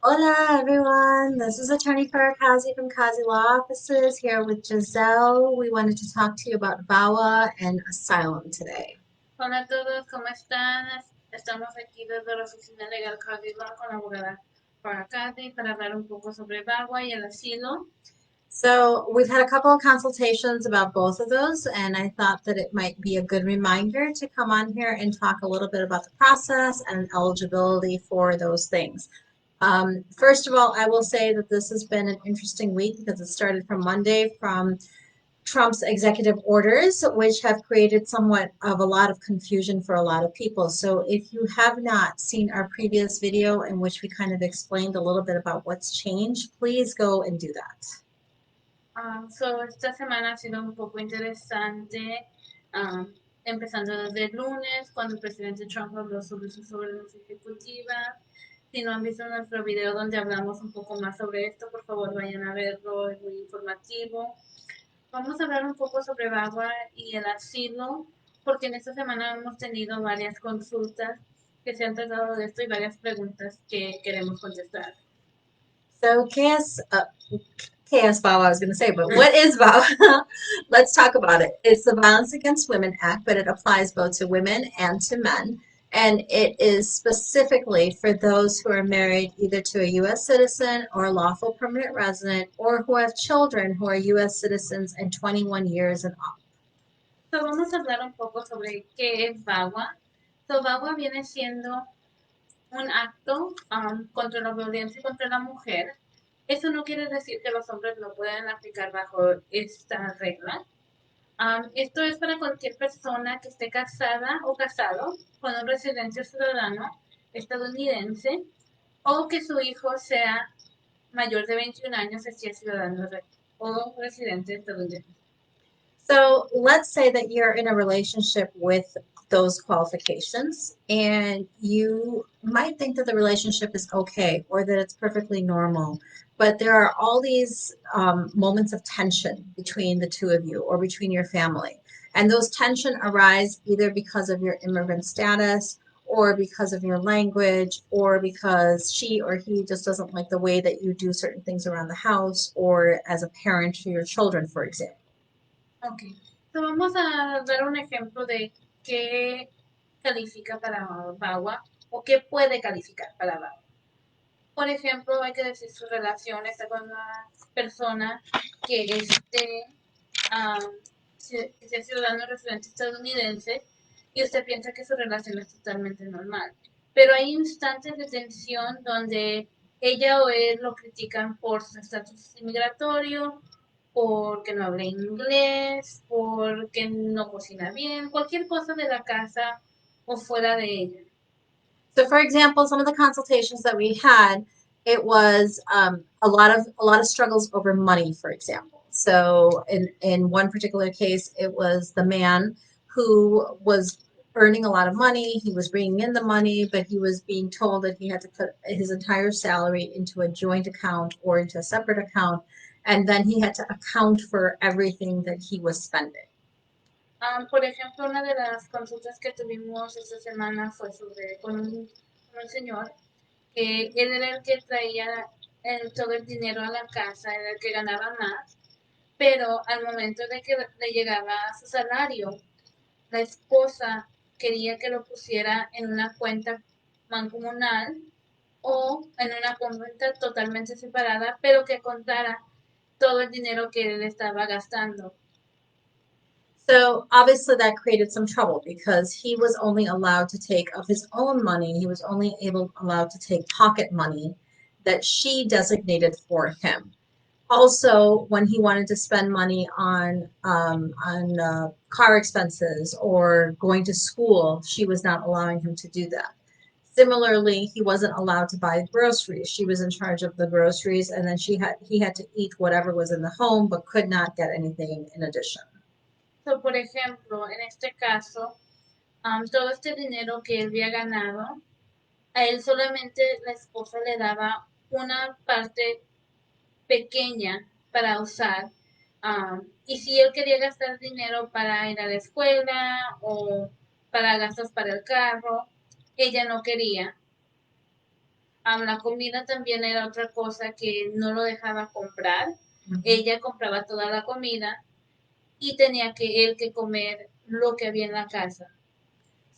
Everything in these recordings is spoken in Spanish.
Hola everyone, this is Attorney Farrah from Kazi Law Offices here with Giselle. We wanted to talk to you about VAWA and asylum today. Hola a todos, ¿cómo están? Estamos aquí desde la oficina legal Cardiva con la abogada Farrah para hablar un poco sobre VAWA y el asilo. So we've had a couple of consultations about both of those, and I thought that it might be a good reminder to come on here and talk a little bit about the process and eligibility for those things. First of all, I will say that this has been an interesting week because it started from Monday from Trump's executive orders, which have created somewhat of a lot of confusion for a lot of people. So if you have not seen our previous video in which we kind of explained a little bit about what's changed, please go and do that. Esta semana ha sido un poco interesante, ah, empezando desde el lunes, cuando el presidente Trump habló sobre sus órdenes ejecutivas. Si no han visto nuestro video donde hablamos un poco más sobre esto, por favor vayan a verlo, es muy informativo. Vamos a hablar un poco sobre VAWA y el asilo, porque en esta semana hemos tenido varias consultas que se han tratado de esto y varias preguntas que queremos contestar. So VAWA, I was going to say, but what is VAWA? Let's talk about it. It's the Violence Against Women Act, but it applies both to women and to men. And it is specifically for those who are married either to a U.S. citizen or a lawful permanent resident, or who have children who are U.S. citizens and 21 years and up. Vamos a hablar un poco sobre qué es VAWA. VAWA viene siendo un acto contra la violencia contra la mujer. Eso no quiere decir que los hombres no puedan aplicar bajo esta regla. Esto es para cualquier persona que esté casada o casado con un residente ciudadano estadounidense o que su hijo sea mayor de 21 años y sea ciudadano o residente estadounidense. So let's say that you're in a relationship with those qualifications, and you might think that the relationship is okay or that it's perfectly normal. But there are all these moments of tension between the two of you or between your family. And those tension arise either because of your immigrant status or because of your language or because she or he just doesn't like the way that you do certain things around the house or as a parent to your children, for example. Ok, vamos a dar un ejemplo de qué califica para VAWA o qué puede calificar para VAWA. Por ejemplo, hay que decir su relación está con una persona que que sea ciudadano residente estadounidense y usted piensa que su relación es totalmente normal. Pero hay instantes de tensión donde ella o él lo critican por su estatus inmigratorio, porque no habla inglés, porque no cocina bien, cualquier cosa de la casa o fuera de ella. So, for example, some of the consultations that we had, it was a lot of struggles over money, for example. So, in one particular case, it was the man who was earning a lot of money. He was bringing in the money, but he was being told that he had to put his entire salary into a joint account or into a separate account, and then he had to account for everything that he was spending. Por ejemplo, una de las consultas que tuvimos esta semana fue con un señor que él era el que traía todo el dinero a la casa, era el que ganaba más, pero al momento de que le llegaba su salario, la esposa quería que lo pusiera en una cuenta mancomunal o en una cuenta totalmente separada, pero que contara todo el dinero que él estaba gastando. So obviously that created some trouble because he was only allowed to take of his own money. He was only allowed to take pocket money that she designated for him. Also, when he wanted to spend money on car expenses or going to school, she was not allowing him to do that. Similarly, he wasn't allowed to buy groceries. She was in charge of the groceries, and then he had to eat whatever was in the home, but could not get anything in addition. Por ejemplo, en este caso, todo este dinero que él había ganado, a él solamente la esposa le daba una parte pequeña para usar. Y si él quería gastar dinero para ir a la escuela o para gastos para el carro, ella no quería. La comida también era otra cosa que no lo dejaba comprar. Mhm. Ella compraba toda la comida y tenía que él que comer lo que había en la casa.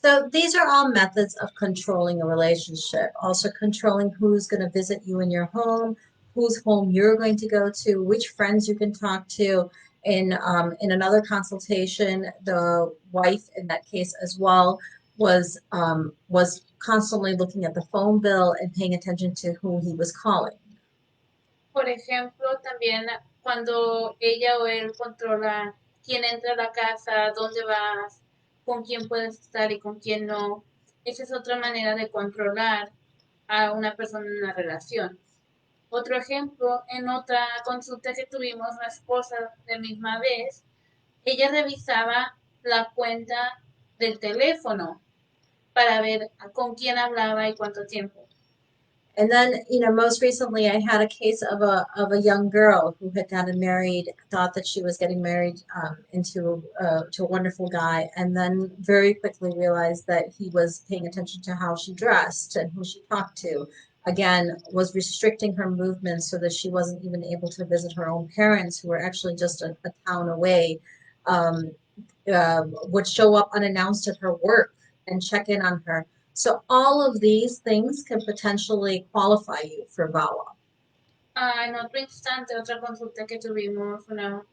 So these are all methods of controlling a relationship. Also controlling who's going to visit you in your home, whose home you're going to go to, which friends you can talk to. In another consultation, the wife in that case as well was constantly looking at the phone bill and paying attention to who he was calling. Por ejemplo, también cuando ella o él controla quién entra a la casa, dónde vas, con quién puedes estar y con quién no. Esa es otra manera de controlar a una persona en una relación. Otro ejemplo, en otra consulta que tuvimos, la esposa de misma vez, ella revisaba la cuenta del teléfono para ver con quién hablaba y cuánto tiempo. And then, most recently I had a case of a young girl who had gotten married, thought that she was getting married to a wonderful guy, and then very quickly realized that he was paying attention to how she dressed and who she talked to. Again, was restricting her movements so that she wasn't even able to visit her own parents, who were actually just a town away. Um, would show up unannounced at her work and check in on her. So all of these things can potentially qualify you for VAWA. En otro instante, otra consulta que tuvimos, una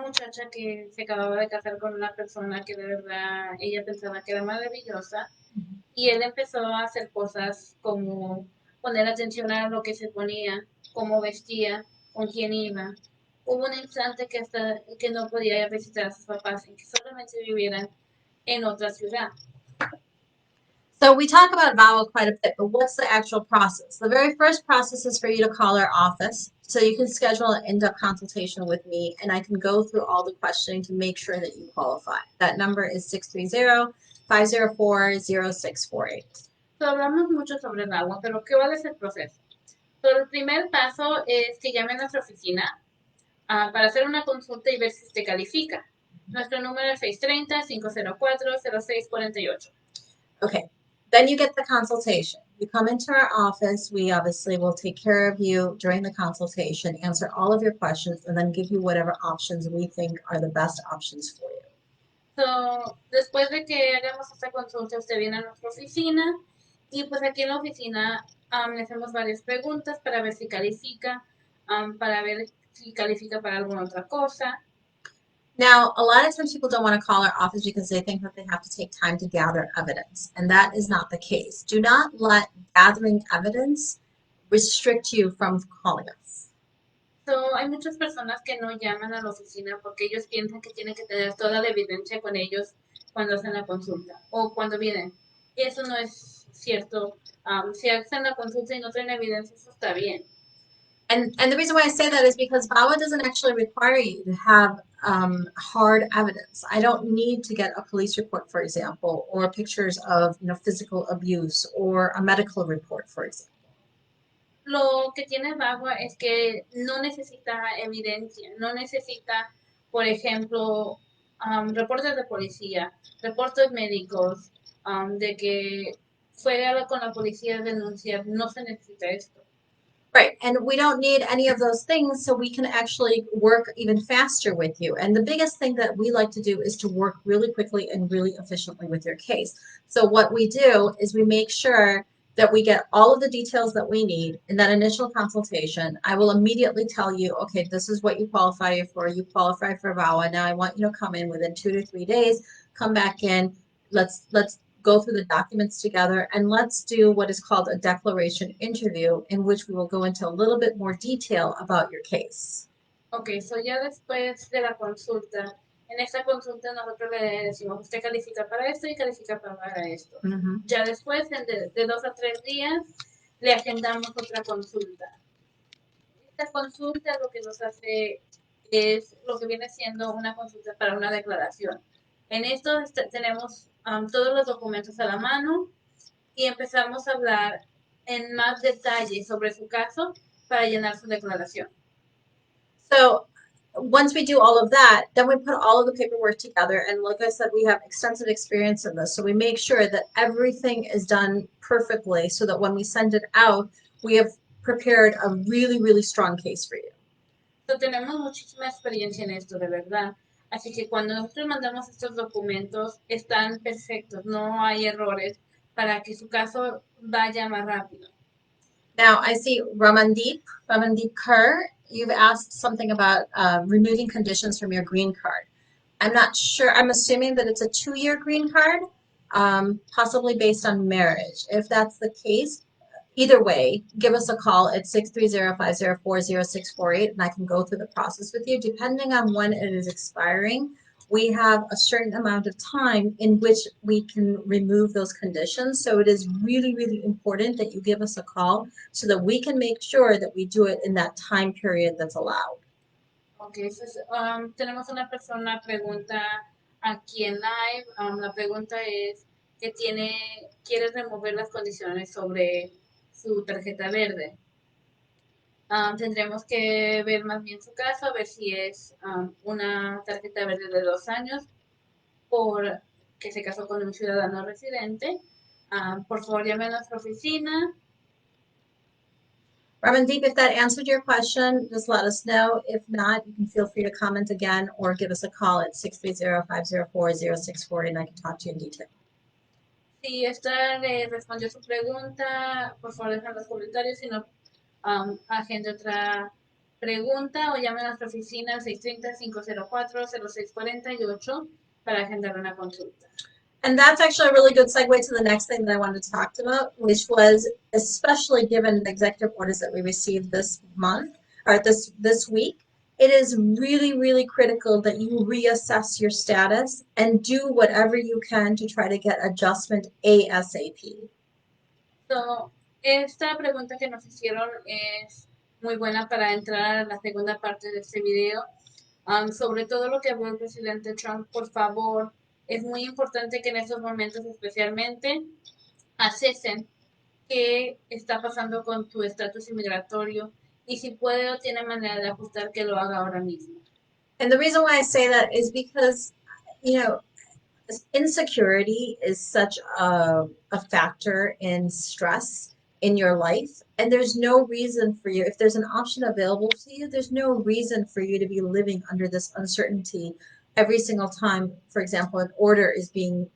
muchacha que se acababa de casar con una persona que de verdad ella pensaba que era maravillosa y él empezó a hacer cosas como poner atención a lo que se ponía, cómo vestía, con quién iba. Hubo un instante que hasta que no podía ir a visitar a sus papás y que solamente vivieran en otra ciudad. So we talk about VAWA quite a bit, but what's the actual process? The very first process is for you to call our office. So you can schedule an in-depth consultation with me, and I can go through all the questioning to make sure that you qualify. That number is 630-504-0648. So, hablamos mucho sobre el agua, pero ¿qué vale ese proceso? So, el primer paso es que llame a nuestra oficina para hacer una consulta y ver si usted califica. Nuestro número es 630-504-0648. Okay, then you get the consultation. You come into our office. We obviously will take care of you during the consultation, answer all of your questions, and then give you whatever options we think are the best options for you. So, después de que hagamos esta consulta, usted viene a nuestra oficina y pues aquí en la oficina le hacemos varias preguntas para ver si califica, para ver si califica para alguna otra cosa. Now, a lot of times people don't want to call our office because they think that they have to take time to gather evidence, and that is not the case. Do not let gathering evidence restrict you from calling us. So, hay muchas personas que no llaman a la oficina porque ellos piensan que tienen que tener toda la evidencia con ellos cuando hacen la consulta o cuando vienen. Y eso no es cierto. Si hacen la consulta y no traen evidencia, eso está bien. And the reason why I say that is because VAWA doesn't actually require you to have hard evidence. I don't need to get a police report, for example, or pictures of physical abuse or a medical report, for example. Lo que tiene VAWA es que no necesita evidencia, no necesita, por ejemplo, reportes de policía, reportes médicos, de que fue con la policía a denunciar, no se necesita esto. Right, and we don't need any of those things, so we can actually work even faster with you. And the biggest thing that we like to do is to work really quickly and really efficiently with your case. So what we do is we make sure that we get all of the details that we need in that initial consultation. I will immediately tell you, okay, this is what you qualify for. You qualify for VAWA. Now I want you to come in within 2 to 3 days. Come back in. Let's go through the documents together, and let's do what is called a declaration interview, in which we will go into a little bit more detail about your case. Ok, so ya después de la consulta, en esta consulta nosotros le decimos, usted califica para esto y califica para esto. Ya después, de 2 a 3 días, le agendamos otra consulta. Esta consulta lo que nos hace es lo que viene siendo una consulta para una declaración. En esto tenemos todos los documentos a la mano y empezamos a hablar en más detalle sobre su caso para llenar su declaración. So once we do all of that, then we put all of the paperwork together. And like I said, we have extensive experience in this. So we make sure that everything is done perfectly so that when we send it out, we have prepared a really, really strong case for you. So, tenemos muchísima experiencia en esto, de verdad. Así que cuando nosotros mandamos estos documentos, están perfectos, no hay errores para que su caso vaya más rápido. Now, I see Ramandeep Kaur, you've asked something about removing conditions from your green card. I'm not sure, I'm assuming that it's a 2-year green card, possibly based on marriage. If that's the case, either way, give us a call at 630-504-0648 and I can go through the process with you. Depending on when it is expiring, we have a certain amount of time in which we can remove those conditions. So it is really, really important that you give us a call so that we can make sure that we do it in that time period that's allowed. Ok, so, tenemos una persona pregunta aquí en live. La pregunta es que quiere remover las condiciones sobre su tarjeta verde. Tendremos que ver más bien su caso, a ver si es una tarjeta verde de 2 años por que se casó con un ciudadano residente. Por favor, llame a nuestra oficina. Ramandeep, if that answered your question, just let us know. If not, you can feel free to comment again or give us a call at 630-504-0640 and I can talk to you in detail. Si esta le respondió su pregunta, por favor, dejen los comentarios. Si no, agende otra pregunta o llame a nuestra oficina 630-504-0648 para agendar una consulta. And that's actually a really good segue to the next thing that I wanted to talk about, which was especially given the executive orders that we received this month or this week, it is really, really critical that you reassess your status and do whatever you can to try to get adjustment ASAP. So, esta pregunta que nos hicieron es muy buena para entrar a la segunda parte de este video. Sobre todo lo que habló el presidente Trump, por favor, es muy importante que en estos momentos especialmente asesen qué está pasando con tu estatus inmigratorio y si puede o tiene manera de ajustar, que lo haga ahora mismo. And the reason why I say that is because, insecurity is such a factor in stress in your life. And there's no reason for you, if there's an option available to you, there's no reason for you to be living under this uncertainty every single time, for example, an order is being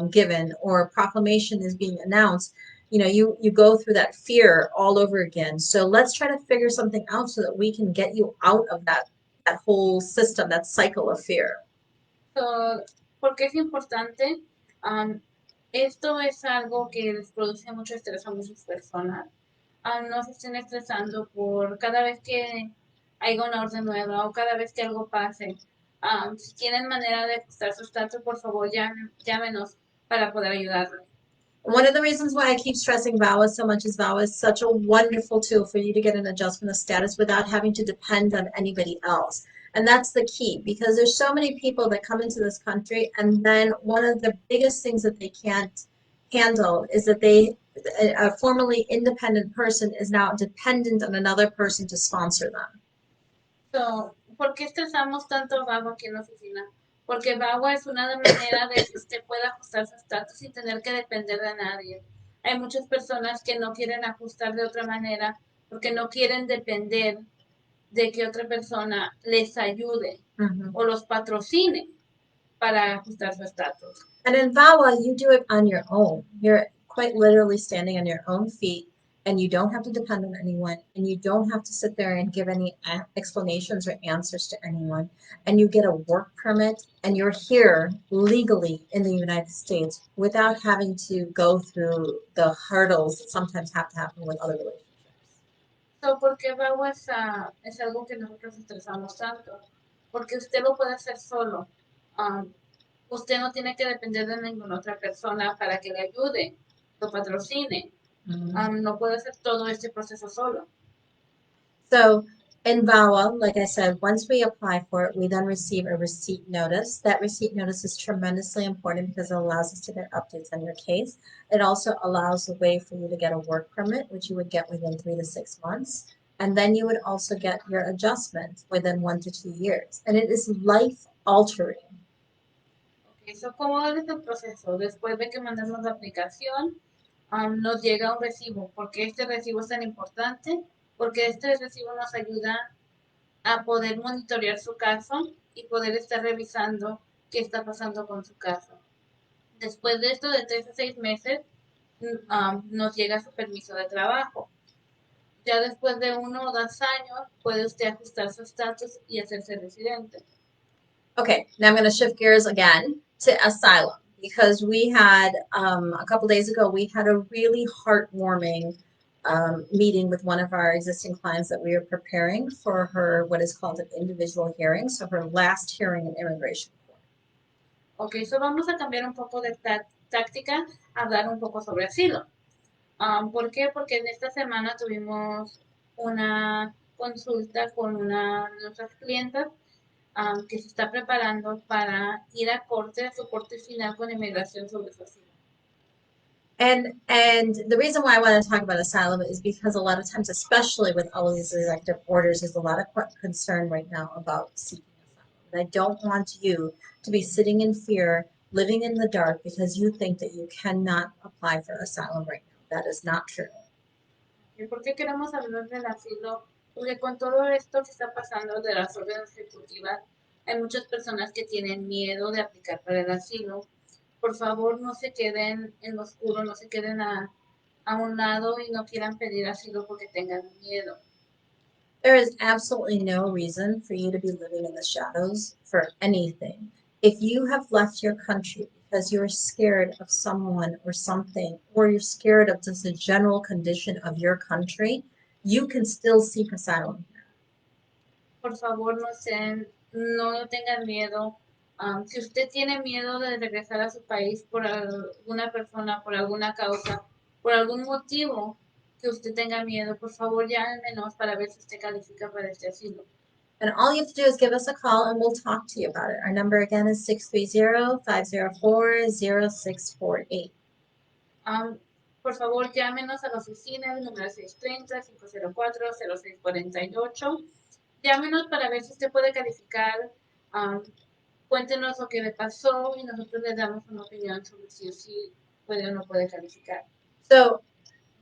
given or a proclamation is being announced. You go through that fear all over again. So let's try to figure something out so that we can get you out of that whole system, that cycle of fear. So, ¿por qué es importante? Esto es algo que les produce mucho estrés a muchas personas. No se estén estresando por cada vez que haya una orden nueva o cada vez que algo pase. Si tienen manera de ajustar su estatus, por favor, llámenos para poder ayudarles. One of the reasons why I keep stressing VAWA so much is VAWA is such a wonderful tool for you to get an adjustment of status without having to depend on anybody else. And that's the key, because there's so many people that come into this country, and then one of the biggest things that they can't handle is that a formerly independent person is now dependent on another person to sponsor them. So, ¿por qué estresamos tanto VAWA aquí en la oficina? Porque VAWA es una manera de que usted pueda ajustar su estatus sin tener que depender de nadie. Hay muchas personas que no quieren ajustar de otra manera porque no quieren depender de que otra persona les ayude o los patrocine para ajustar su estatus. And in VAWA, you do it on your own. You're quite literally standing on your own feet, and you don't have to depend on anyone, and you don't have to sit there and give any explanations or answers to anyone. And you get a work permit, and you're here legally in the United States without having to go through the hurdles that sometimes have to happen with other relationships. So, ¿por qué VAWA es algo que nosotros estresamos tanto? Porque usted lo puede hacer solo. Usted no tiene que depender de ninguna otra persona para que le ayude, lo patrocine. No puede hacer todo este proceso solo. So in VAWA, like I said, once we apply for it, we then receive a receipt notice. That receipt notice is tremendously important because it allows us to get updates on your case. It also allows a way for you to get a work permit, which you would get within 3 to 6 months. And then you would also get your adjustment within 1 to 2 years. And it is life-altering. Okay, so ¿cómo es el proceso? Después de que mandamos la aplicación, nos llega un recibo. ¿Por qué este recibo es tan importante? Porque este recibo nos ayuda a poder monitorear su caso y poder estar revisando qué está pasando con su caso. Después de esto, de 3 a 6 meses, nos llega su permiso de trabajo. Ya después de 1 o 2 años, puede usted ajustar su estatus y hacerse residente. Okay, now I'm going to shift gears again to asylum because we had a couple days ago, we had a really heartwarming meeting with one of our existing clients that we are preparing for her, what is called an individual hearing, so her last hearing in immigration court. Ok, so vamos a cambiar un poco de táctica, a hablar un poco sobre asilo. ¿Por qué? Porque en esta semana tuvimos una consulta con una de nuestras clientas que se está preparando para ir a corte, a su corte final con inmigración sobre su asilo. And the reason why I want to talk about asylum is because a lot of times, especially with all of these executive orders, there's a lot of concern right now about seeking asylum. And I don't want you to be sitting in fear, living in the dark because you think that you cannot apply for asylum right now. That is not true. ¿Y por qué queremos hablar del asilo? Porque con todo esto que está pasando de las órdenes ejecutivas, hay muchas personas que tienen miedo de aplicar para el asilo. Por favor, no se queden en lo oscuro, no se queden a un lado y no quieran pedir asilo porque tengan miedo. There is absolutely no reason for you to be living in the shadows for anything. If you have left your country because you're scared of someone or something, or you're scared of just the general condition of your country, you can still seek asylum here. Por favor, no tengan miedo. Si usted tiene miedo de regresar a su país por alguna persona, por alguna causa, por algún motivo que usted tenga miedo, por favor llámenos para ver si usted califica para este asilo. And all you have to do is give us a call and we'll talk to you about it. Our number again is 630-504-0648. Por favor, llámenos a la oficina, el número 630-504-0648. Llámenos para ver si usted puede calificar. Cuéntenos lo que le pasó y nosotros le damos una opinión sobre si puede o no puede calificar. So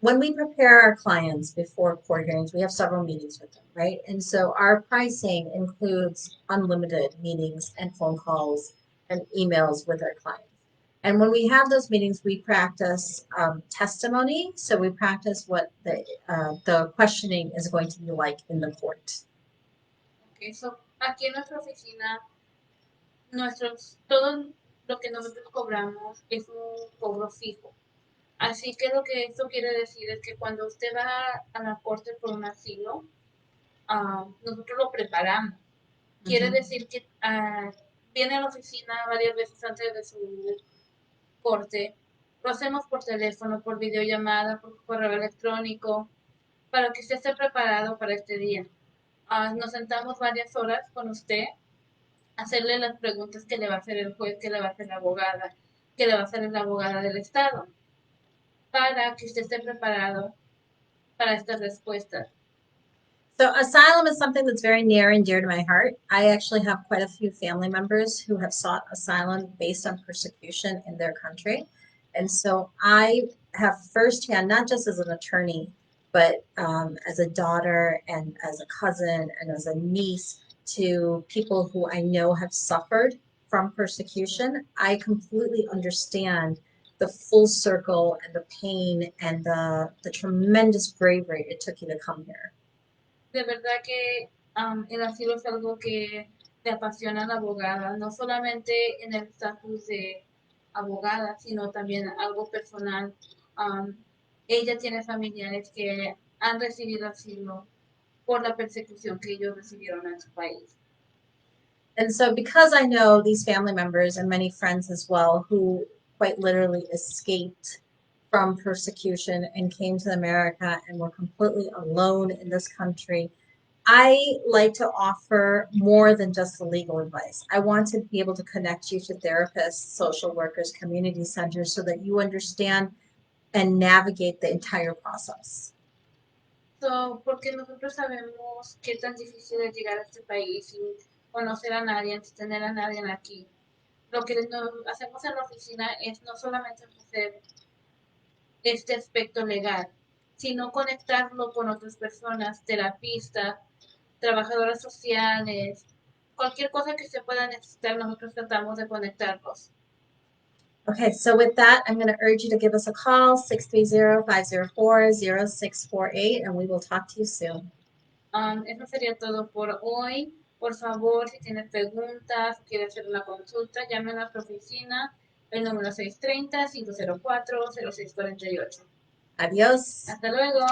when we prepare our clients before court hearings, we have several meetings with them, right? And so our pricing includes unlimited meetings and phone calls and emails with our clients. And when we have those meetings, we practice testimony. So we practice what the questioning is going to be like in the court. Okay, so aquí en nuestra oficina, todo lo que nosotros cobramos es un cobro fijo. Así que lo que esto quiere decir es que cuando usted va a la corte por un asilo, nosotros lo preparamos. Quiere decir que viene a la oficina varias veces antes de su corte. Lo hacemos por teléfono, por videollamada, por correo electrónico, para que usted esté preparado para este día. Nos sentamos varias horas con usted, hacerle las preguntas que le va a hacer el juez, que le va a hacer la abogada, que le va a hacer la abogada del Estado, para que usted esté preparado para estas respuestas. So asylum is something that's very near and dear to my heart. I actually have quite a few family members who have sought asylum based on persecution in their country. And so I have firsthand, not just as an attorney, but as a daughter and as a cousin and as a niece to people who I know have suffered from persecution, I completely understand the full circle and the pain and the tremendous bravery it took you to come here. De verdad que el asilo es algo que le apasiona a la abogada, no solamente en el estatus de abogada, sino también algo personal. Ella tiene familiares que han recibido asilo por la persecución que ellos recibieron en su país. And so, because I know these family members and many friends as well who quite literally escaped from persecution and came to America and were completely alone in this country, I like to offer more than just the legal advice. I want to be able to connect you to therapists, social workers, community centers so that you understand and navigate the entire process. So, porque nosotros sabemos qué tan difícil es llegar a este país sin conocer a nadie, sin tener a nadie aquí. Lo que hacemos en la oficina es no solamente ofrecer este aspecto legal, sino conectarlo con otras personas, terapistas, trabajadoras sociales, cualquier cosa que se pueda necesitar, nosotros tratamos de conectarlos. Okay, so with that, I'm going to urge you to give us a call, 630-504-0648, and we will talk to you soon. Eso sería todo por hoy. Por favor, si tienes preguntas, quieres hacer una consulta, llame a nuestra oficina, el número 630-504-0648. Adios. Hasta luego.